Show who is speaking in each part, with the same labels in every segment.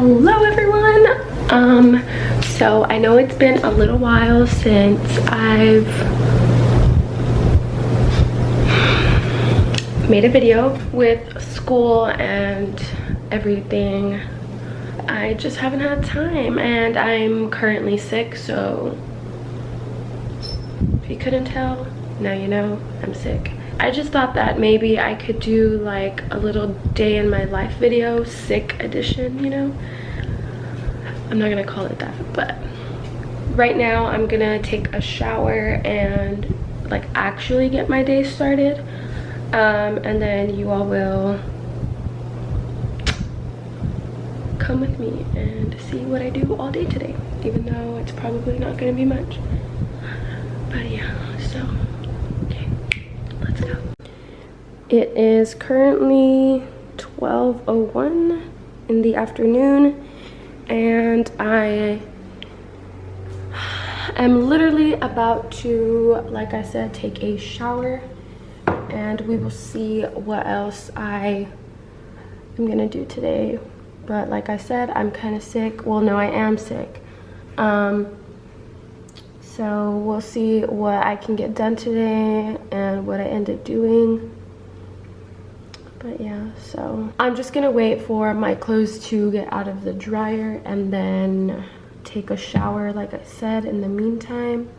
Speaker 1: Hello everyone. So I know it's been a little while since I've made a video with school and everything. I just haven't had time, and I'm currently sick, so if you couldn't tell, now you know I'm sick. I just thought that maybe I could do like a little day in my life video, sick edition, you know? I'm not gonna call it that, but right now I'm gonna take a shower and like actually get my day started. And then you all will come with me and see what I do all day today, even though it's probably not gonna be much. But yeah, so okay, let's go. It is currently 12:01 in the afternoon, and I am literally about to, like I said, take a shower, and we will see what else I am gonna do today. But like I said, I'm kind of sick. Well, no, I am sick. So we'll see what I can get done today and what I end up doing. But yeah, so I'm just gonna wait for my clothes to get out of the dryer and then take a shower, like I said, in the meantime,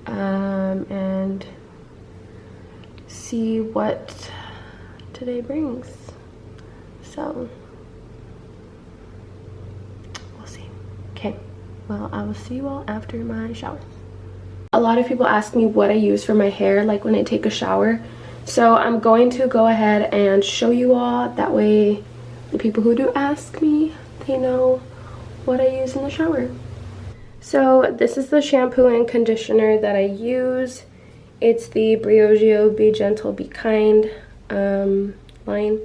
Speaker 1: and see what today brings. So we'll see. Okay, well, I will see you all after my shower. A lot of people ask me what I use for my hair, like when I take a shower. So I'm going to go ahead and show you all. That way the people who do ask me, they know what I use in the shower. So this is the shampoo and conditioner that I use. It's the Briogeo Be Gentle, Be Kind line.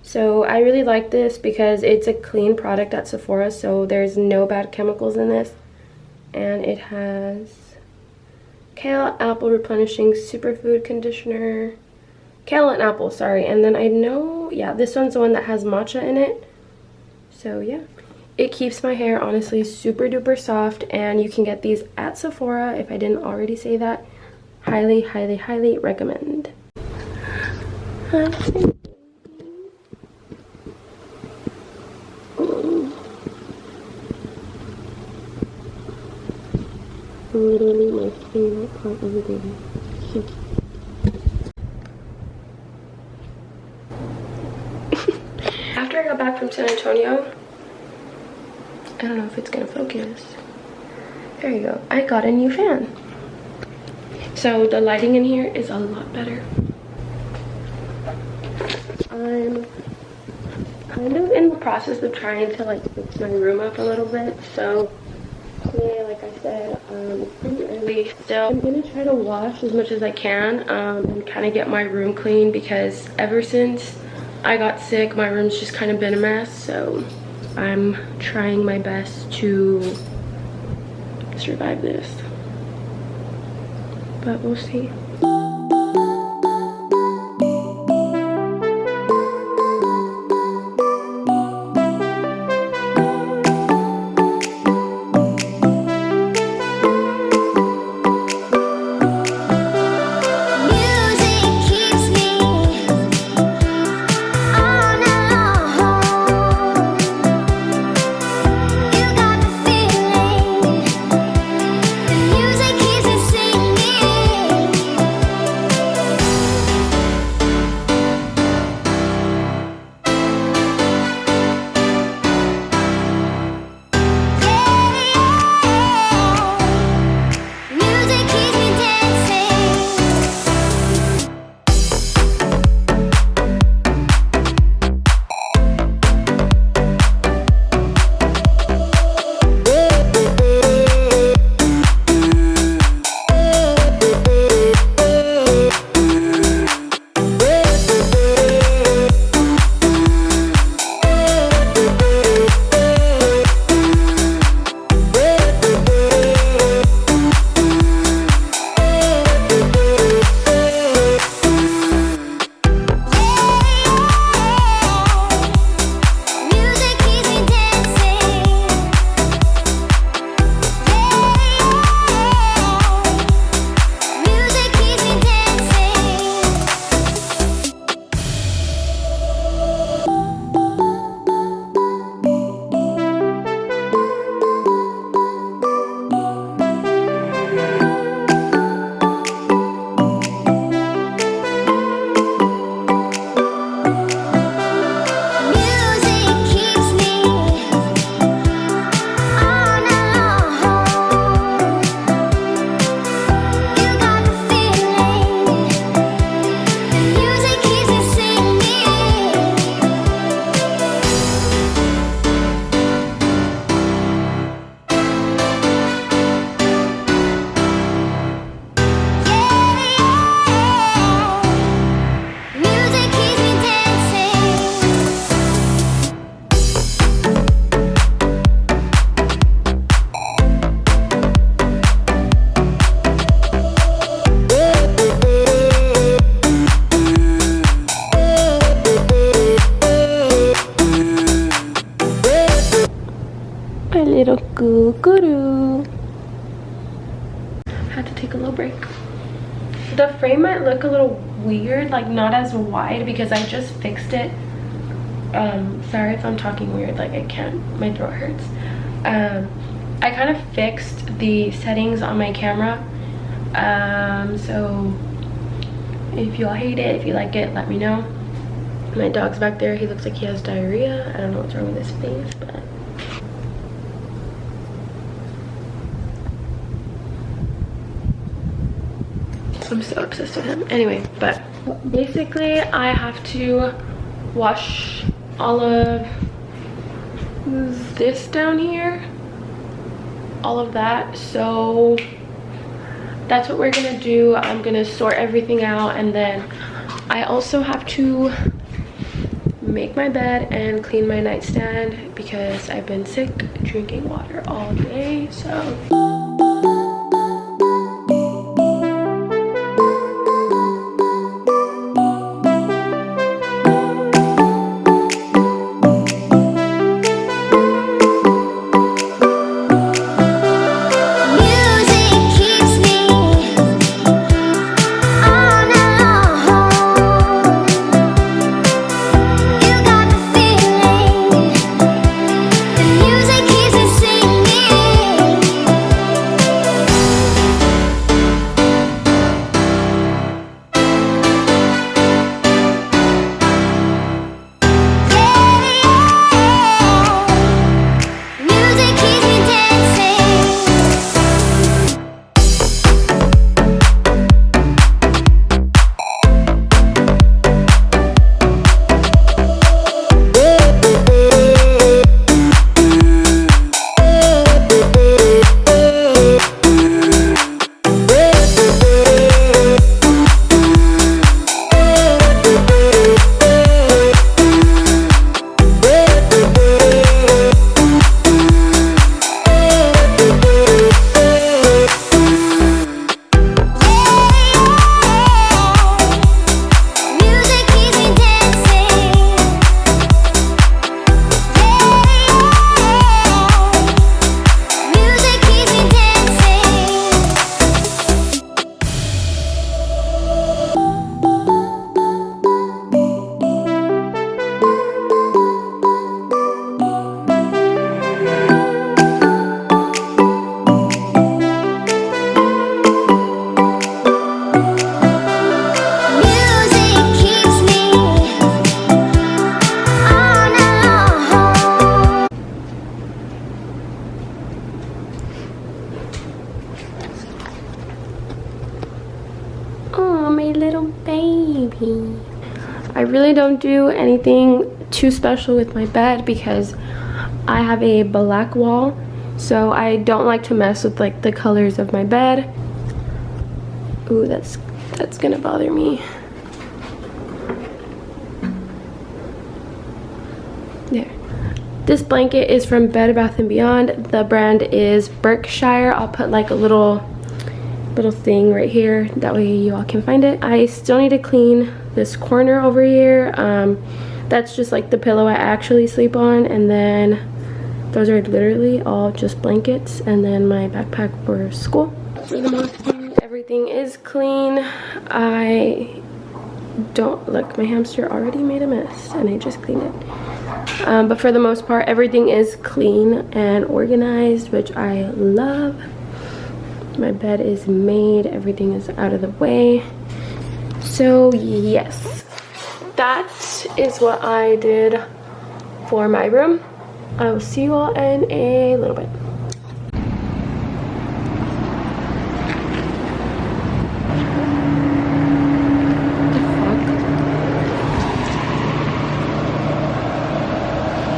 Speaker 1: So I really like this because it's a clean product at Sephora, so there's no bad chemicals in this. And it has kale, apple replenishing superfood conditioner. Kale and apple, sorry. And then I know, yeah, this one's the one that has matcha in it. So yeah, it keeps my hair honestly super duper soft, and you can get these at Sephora if I didn't already say that. Highly, highly, highly recommend. Literally my favorite part of the day. After I got back from San Antonio, I don't know if it's gonna focus. There you go. I got a new fan. So the lighting in here is a lot better. I'm kind of in the process of trying to like fix my room up a little bit. So today, like I said, it's pretty early still. I'm gonna try to wash as much as I can and kind of get my room clean, because ever since I got sick, my room's just kind of been a mess. So I'm trying my best to survive this, but we'll see. little goo-goo-doo. Had to take a little break. The frame might look a little weird, like not as wide, because I just fixed it. Sorry if I'm talking weird, like I can't, my throat hurts. I kind of fixed the settings on my camera. So if y'all hate it, if you like it, let me know. My dog's back there. He looks like he has diarrhea. I don't know what's wrong with his face, but I'm so obsessed with him. Anyway, but basically I have to wash all of this down here, all of that. So that's what we're gonna do. I'm gonna sort everything out, and then I also have to make my bed and clean my nightstand because I've been sick drinking water all day. So I really don't do anything too special with my bed because I have a black wall, so I don't like to mess with like the colors of my bed. Ooh, that's gonna bother me. There. This blanket is from Bed Bath & Beyond. The brand is Berkshire. I'll put like a little thing right here, that way you all can find it. I still need to clean this corner over here. That's just like the pillow I actually sleep on, and then those are literally all just blankets, and then my backpack for school. For the most part, everything is clean. I don't look, my hamster already made a mess and I just cleaned it. But for the most part, everything is clean and organized, which I love. My bed is made, everything is out of the way. So yes, that is what I did for my room. I will see you all in a little bit.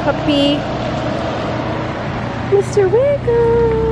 Speaker 1: Puppy, Mr. Wiggle.